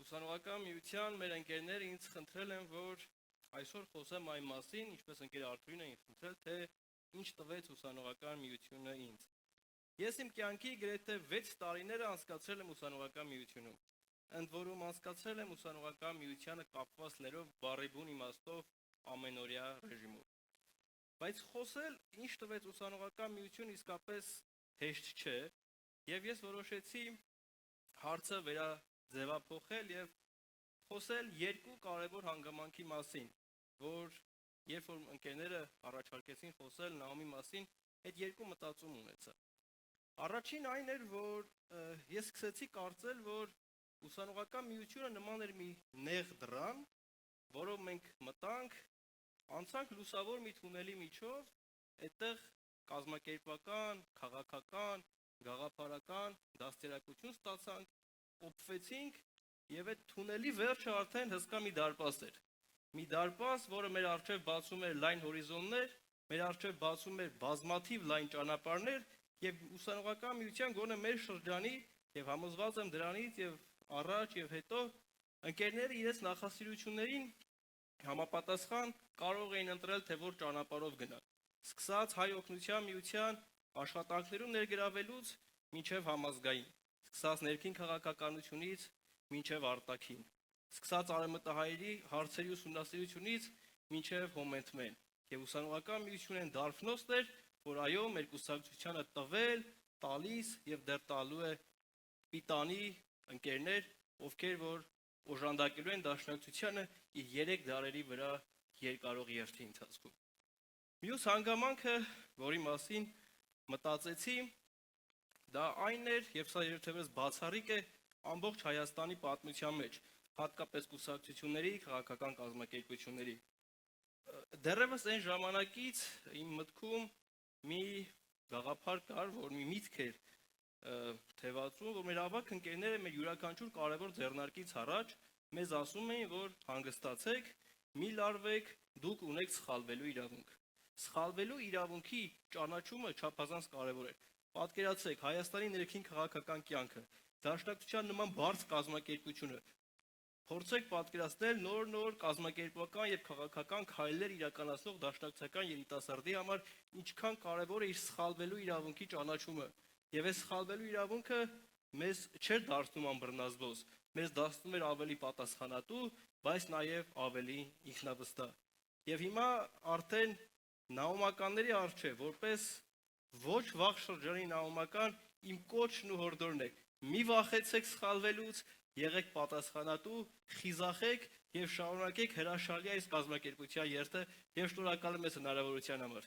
Ուսանողական միության մեր ընկերները ինձ խնդրել են, որ այսօր խոսեմ այն մասին, ինչպես ընկեր Արթուրին էին խնդրել, թե ինչ տվեց ուսանողական միությունը ինձ։ Ես իմ կյանքի գրեթե 6 տարիները անցկացրել եմ ուսանողական միությունում։ Ընդ որում անցկացրել եմ ուսանողական միությանը կապված լերով բառիբուն իմաստով ամենօրյա ռեժիմով։ Բայց խոսել ինչ տվեց ուսանողական միությունը իսկապես հեշտ չէ, եւ ես որոշեցի հարցը վերաձևափոխել եւ խոսել երկու կարևոր հանգամանքի մասին, որ երբ որ ընկերները առաջարկեցին խոսել Նաոմի մասին, այդ երկու մտածում ունեցա։ Առաջին այն էր, որ ես սկսեցի կարծել, որ ուսանողական միությունը նման էր մի նեղ դռան, որով մենք մտանք, անցանք լուսավոր մի թունելի միջով, այդտեղ կազմակերպական, քաղաքական, գաղափարական դաստիարակություն ստացանք, օգտվեցինք եւ այդ թունելի վերջը արդեն հսկա մի դարպաս էր։ Մի դարպաս, որը մեր առջև բացում էր լայն հորիզոններ, մեր առջև բացում էր բազմաթիվ լայն ճանապարհներ եւ ուսանողական միության գոնե մեր շրջանի եւ համոզված եմ դրանից եւ առաջ եւ հետո ընկերները իրենց նախասիրություններին համապատասխան կարող էին ընտրել թե որ ճանապարհով գնալ։ Սկսած հայ օգնության միության աշխատանքներում ներգրավելուց մինչև համազգային, սկսած ներքին քաղաքականությունից մինչև արտաքին, սկսած արևմտահայերի հարցերի ուսումնասիրությունից մինչև հոմենտմեն։ Եվ ուսանողական միությունն դարբնոցն էր, որ այո, մեր կուսակցությանը տվել, տալիս եւ դեռ տալու է պիտանի ընկերներ, ովքեր որ օժանդակելու են դաշնակցությանը իր 3 դարերի վրա երկարող երթի ընթացքում։ Մյուս հանգամանքը, որի մասին մտածեցի, դա այն էր, եւ սա երբևէ բացառիկ է ամբողջ Հայաստանի պատմության մեջ, հատկապես կուսակցությունների, քաղաքական կազմակերպությունների։ Դեռևս այն ժամանակից իմ մտքում մի գաղափար կար, որ մի միտք էր թևածում, որ մեր ավակ ընկերները մեր յուրաքանչյուր կարևոր ձեռնարկից առաջ մեզ ասում էին, որ հանգստացեք, մի լարվեք, դուք ունեք սխալվելու իրավունք։ Սխալվելու իրավունքի ճանաչումը չափազանց կարևոր է։ Պատկերացրեք Հայաստանի ներքին քաղաքական կյանքը, դաշնակցության նման բարձ կազմակերպությունը։ Փորձեք պատկերացնել նոր կազմակերպական եւ քաղաքական քայլեր իրականացնող դաշնակցական երիտասարդի համար ինչքան կարևոր է իր սխալվելու իրավունքի ճանաչումը։ Եվ այս սխալվելու իրավունքը մեզ չէր դարձնում անբռնազբոս, մեզ դարձնում էր ավելի պատասխանատու, բայց նաեւ ավելի ինքնավստահ։ Եվ հիմա արդեն նաոմականների առջև որպես ոչ վաղ շրջանի նաոմական իմ կոչն ու հորդորն է. մի վախեցեք սխալվելուց, եղեք պատասխանատու, խիզախեք եւ շարունակեք հրաշալի այս կազմակերպության երթը եւ շնորհակալ եմ այս հնարավորության համար։